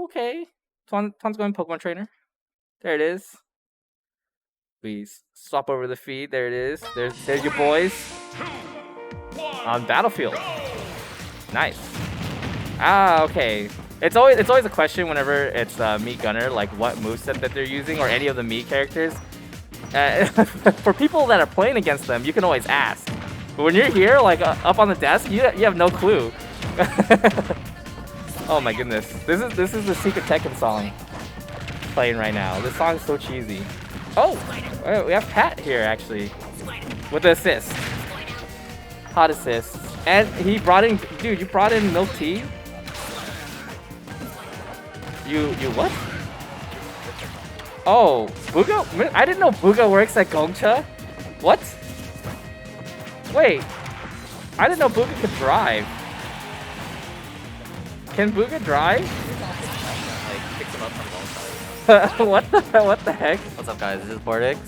okay. Twan's going Pokemon Trainer. There it is. We swap over the feed. There it is. There's your boys on Battlefield. Nice. Ah, okay. It's always a question whenever it's Mii Gunner, like what moveset that they're using, or any of the Mii characters. For people that are playing against them, you can always ask. But when you're here, like up on the desk, you have no clue. Oh my goodness, this is the Secret Tekken song playing right now. This song is so cheesy. Oh, we have Pat here actually with the assist. Hot assist, and he brought in, dude. You brought in milk tea. You what? Oh, Booga? I didn't know Booga works at Gongcha. What? Wait, I didn't know Booga could drive. Can Booga drive? Like picks him up from the What the heck? What's up, guys? This is Bordex.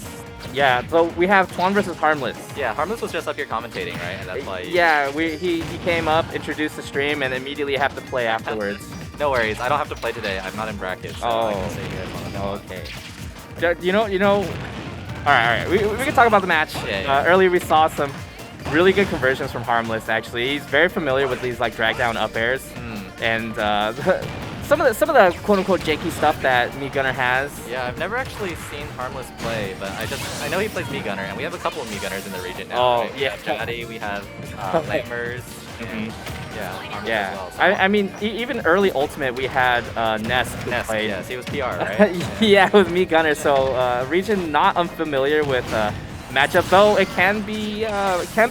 Yeah, so we have Twan versus Harmless. Yeah, Harmless was just up here commentating, right? And that's why. Yeah, he came up, introduced the stream, and immediately have to play afterwards. No worries, I don't have to play today. I'm not in brackets. So I can say you guys want to know. Okay. You know. All right. We can talk about the match. Yeah. Earlier we saw some really good conversions from Harmless. Actually, he's very familiar with these like drag down up airs, and some of the quote unquote janky stuff that Mii Gunner has. Yeah, I've never actually seen Harmless play, but I know he plays Mii Gunner, and we have a couple of Mii Gunners in the region now. Oh, right? yeah. We have Jaddy, we have Nightmares. Yeah, Harmless as well, so. I mean, even early Ultimate, we had Nest who played. Yes, he was PR, right? Yeah, with Mii Gunner. So region not unfamiliar with matchup, though it can be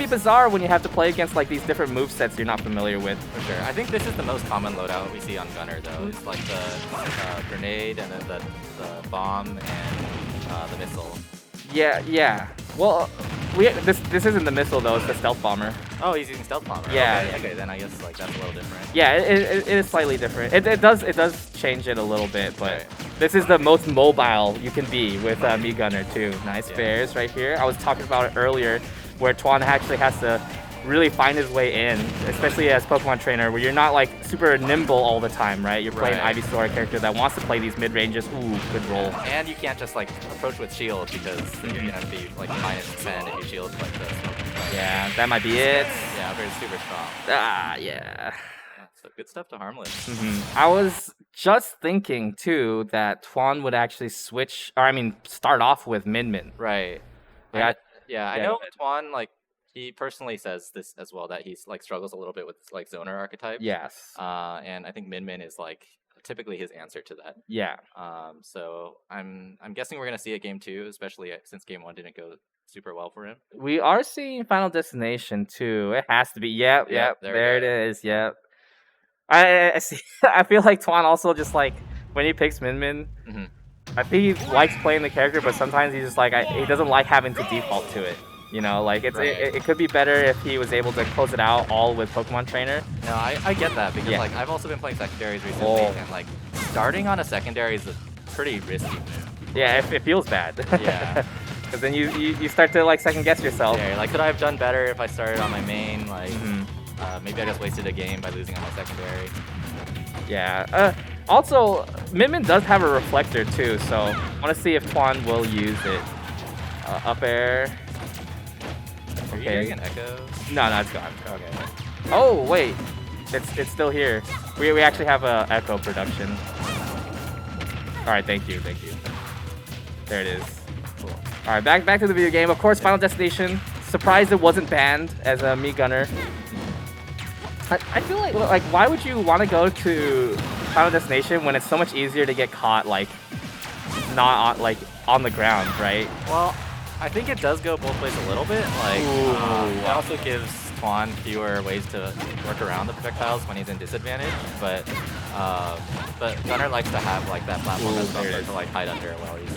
bizarre when you have to play against like these different movesets you're not familiar with. For sure. I think this is the most common loadout we see on Gunner, though. It's like the grenade and then the bomb and the missile. Yeah. Well, this isn't the missile though. It's the stealth bomber. Oh, he's using stealth bomber. Yeah. Okay, then I guess like that's a little different. Yeah, it is slightly different. It does change it a little bit, but this is the most mobile you can be with Mii Gunner too. Nice bears right here. I was talking about it earlier, where Twan actually has to really find his way in, especially as Pokemon trainer, where you're not like super nimble all the time, right? You're playing Ivysaur, a character that wants to play these mid ranges. Ooh, good roll. And you can't just like approach with shield because you're gonna be like -10 if you shield like this. Yeah, that might be it. Yeah, but it's super strong. Ah, yeah. So good stuff to Harmless. I was just thinking too that Twan would actually switch, or I mean, start off with Min. Right. Yeah. I know Twan, like, he personally says this as well, that he's like struggles a little bit with like zoner archetype. Yes. And I think Min is like typically his answer to that. Yeah. So I'm guessing we're gonna see a game 2, especially since game 1 didn't go super well for him. We are seeing Final Destination too. It has to be. Yep. There it is. Yep. I see. I feel like Twan also just like when he picks Min. I think he likes playing the character, but sometimes he's just like he doesn't like having to default to it. You know, like it could be better if he was able to close it out all with Pokemon Trainer. No, I get that because like I've also been playing secondaries recently, and like starting on a secondary is a pretty risky. Yeah, it feels bad. Yeah. Because then you start to like second guess yourself. Yeah, like could I have done better if I started on my main? Like maybe I just wasted a game by losing on my secondary. Yeah. Also, Min does have a reflector too, so I want to see if Twan will use it. Up air. Are you hearing an echo? No, it's gone. Okay. Oh wait, it's still here. We actually have a echo production. All right, thank you. There it is. Cool. All right, back to the video game. Of course, Final Destination. Surprised it wasn't banned as a Mii Gunner. I feel like why would you want to go to Final Destination when it's so much easier to get caught like not on the ground, right? Well, I think it does go both ways a little bit. Like, it also gives Twan fewer ways to work around the projectiles when he's in disadvantage. But Gunner likes to have like that platform as buffer to like hide under while he's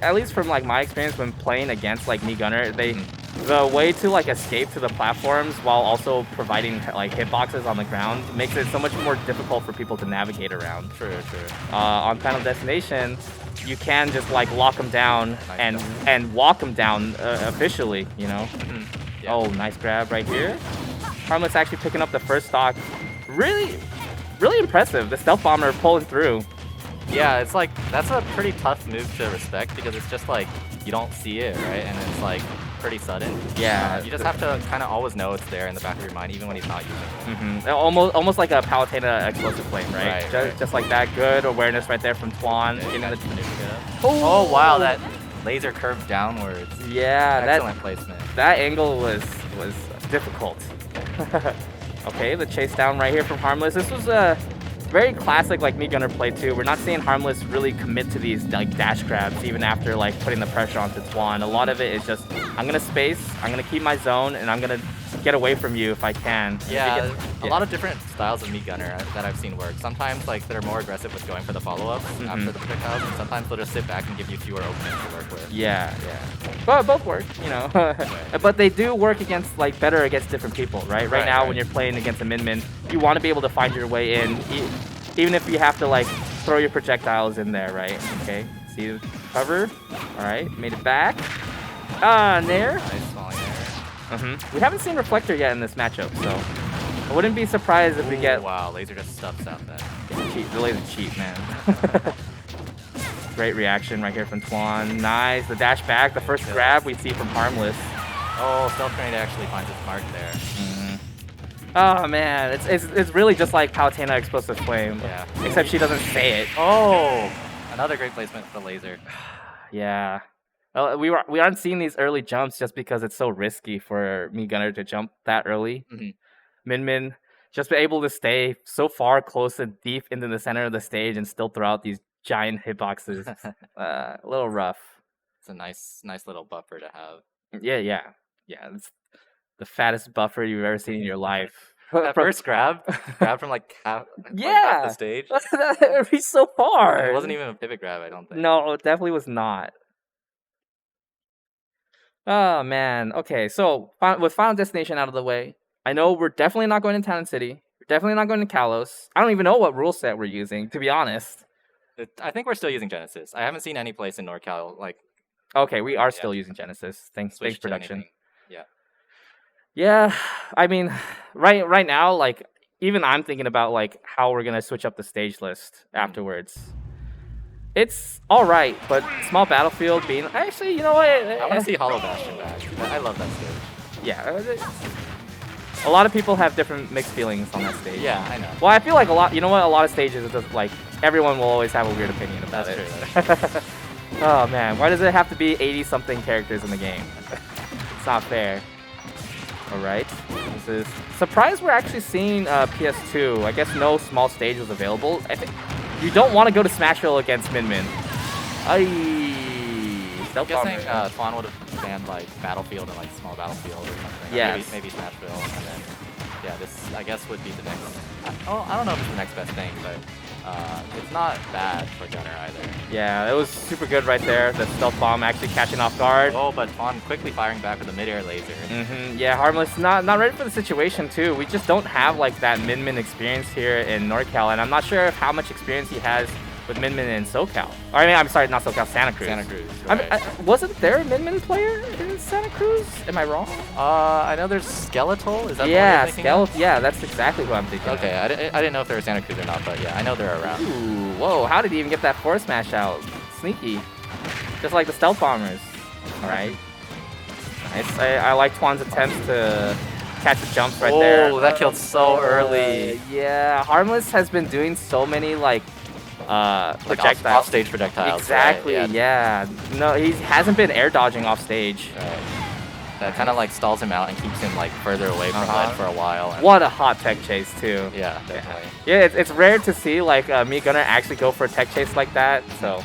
at least from like my experience when playing against like Mii Gunner, the way to like escape to the platforms while also providing like hitboxes on the ground makes it so much more difficult for people to navigate around. True. On Final Destination, you can just like lock them down and walk them down officially, you know. Oh, nice grab right here. Harmless actually picking up the first stock. Really really impressive. The stealth bomber pulling through. Yeah, it's like, that's a pretty tough move to respect because it's just like, you don't see it, right? And it's like pretty sudden. Yeah. You just have to kind of always know it's there in the back of your mind, even when he's not using it. Almost like a Palutena explosive flame, right? Right, just like that. Good awareness right there from Twan. Oh wow, that laser curves downwards. Yeah, excellent placement. That angle was difficult. Okay, the chase down right here from Harmless. This was a very classic like Mii Gunner play too. We're not seeing Harmless really commit to these like dash grabs even after like putting the pressure onto Twan. A lot of it is just I'm gonna space, I'm gonna keep my zone, and I'm gonna get away from you if I can. Yeah, a lot of different styles of Mii Gunner that I've seen work. Sometimes like they're more aggressive with going for the follow-ups after the projectiles, and sometimes they'll just sit back and give you fewer openings to work with. Yeah. But both work, you know. But they do work against like better against different people, right? Right now when you're playing against a Min, you want to be able to find your way in, even if you have to like throw your projectiles in there, right? Okay, see the cover. All right, made it back. Nair. Nice falling there. We haven't seen Reflector yet in this matchup, so I wouldn't be surprised if we get. Wow, laser just stuffs out that. The laser cheat, man. Great reaction right here from Twan. Nice, the dash back, the first grab we see from Harmless. Oh, Stealth Grenade actually finds its mark there. Oh man, it's really just like Palutena Explosive Flame. Yeah. Except she doesn't say it. Oh, another great placement for the laser. Yeah. We aren't seeing these early jumps just because it's so risky for Mii Gunner to jump that early. Min just be able to stay so far close and deep into the center of the stage and still throw out these giant hitboxes. A little rough. It's a nice little buffer to have. Yeah. It's the fattest buffer you've ever seen in your life. That first grab from like half the stage. That reached so far. It wasn't even a pivot grab, I don't think. No, it definitely was not. Oh man. Okay, so with Final Destination out of the way, I know we're definitely not going to Town City. We're definitely not going to Kalos. I don't even know what rule set we're using, to be honest. I think we're still using Genesis. I haven't seen any place in NorCal like. Okay, we are still using Genesis. Thanks production. Anything. Yeah, I mean, right now, like even I'm thinking about like how we're gonna switch up the stage list afterwards. It's all right, but small battlefield being actually, you know what? I want to see Hollow Bastion back. I love that stage. Yeah, a lot of people have different mixed feelings on that stage. Yeah, I know. Well, I feel like a lot of stages is just like everyone will always have a weird opinion about it. That's true. Oh man, why does it have to be 80-something characters in the game? It's not fair. All right, this is surprised we're actually seeing PS2. I guess no small stage was available. I think you don't want to go to Smashville against Min. I'm guessing Twan would have banned like Battlefield and like small Battlefield or something. Yeah, maybe Smashville, and then this I guess would be the next. I don't know if it's the next best thing, but it's not bad for Gunner either. Yeah, it was super good right there. The stealth bomb actually catching off guard. Oh, but Twan quickly firing back with a mid-air laser. Yeah, Harmless not ready for the situation too. We just don't have like that Min experience here in NorCal, and I'm not sure how much experience he has with Min in SoCal. Or, I mean, I'm sorry, not SoCal, Santa Cruz. Santa Cruz. Right. Wasn't there a Min player in Santa Cruz? Am I wrong? I know there's Skeletal. Is that the Skeletal? Yeah, that's exactly who I'm thinking. Okay, I didn't know if they were Santa Cruz or not, but yeah, I know they're around. Ooh, whoa! How did he even get that force smash out? Sneaky, just like the stealth bombers. All right, nice. I like Twan's attempts to catch the jumps right there. Oh, that killed so early. Yeah, Harmless has been doing so many like projectiles. Off-stage projectiles. Exactly, right? Yeah. No, he hasn't been air dodging off stage. Right. That kind of like stalls him out and keeps him like further away from HUD for a while. What a hot tech chase too. Yeah, definitely. Yeah, it's rare to see like Mii Gunner actually go for a tech chase like that. So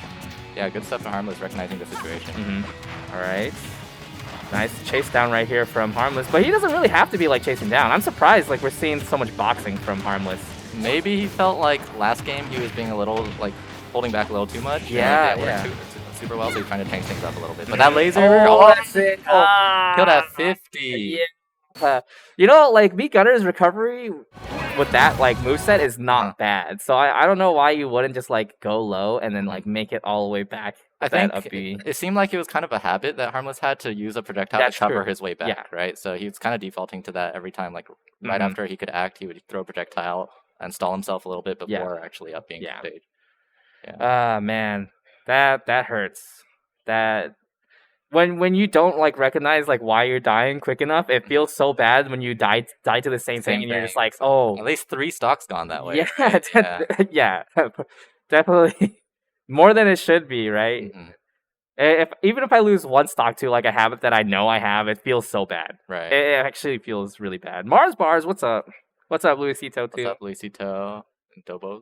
yeah, good stuff from Harmless recognizing the situation. All right. Nice chase down right here from Harmless, but he doesn't really have to be like chasing down. I'm surprised like we're seeing so much boxing from Harmless. Maybe he felt like last game he was being a little like holding back a little too much. Yeah. Super well, so he's trying to change things up a little bit. But that laser, that's it. Killed at 50. Yeah. You know, like Mii Gunner's recovery with that like moveset is not bad. So I don't know why you wouldn't just like go low and then like make it all the way back. I think it seemed like it was kind of a habit that Harmless had to use a projectile to cover his way back, right? So he was kind of defaulting to that every time, like right after he could act, he would throw a projectile install himself a little bit before actually upping Yeah. stage. Man, that hurts. That when you don't like recognize like why you're dying quick enough, it feels so bad when you die to the same thing, and you're just like, oh, at least 3 stocks gone that way. yeah, Right? yeah, definitely more than it should be, right? Even if I lose one stock to like a habit that I know I have, it feels so bad. Right. It actually feels really bad. Mars Bars, what's up? What's up, Luisito? What's up, Luisito and Dobos?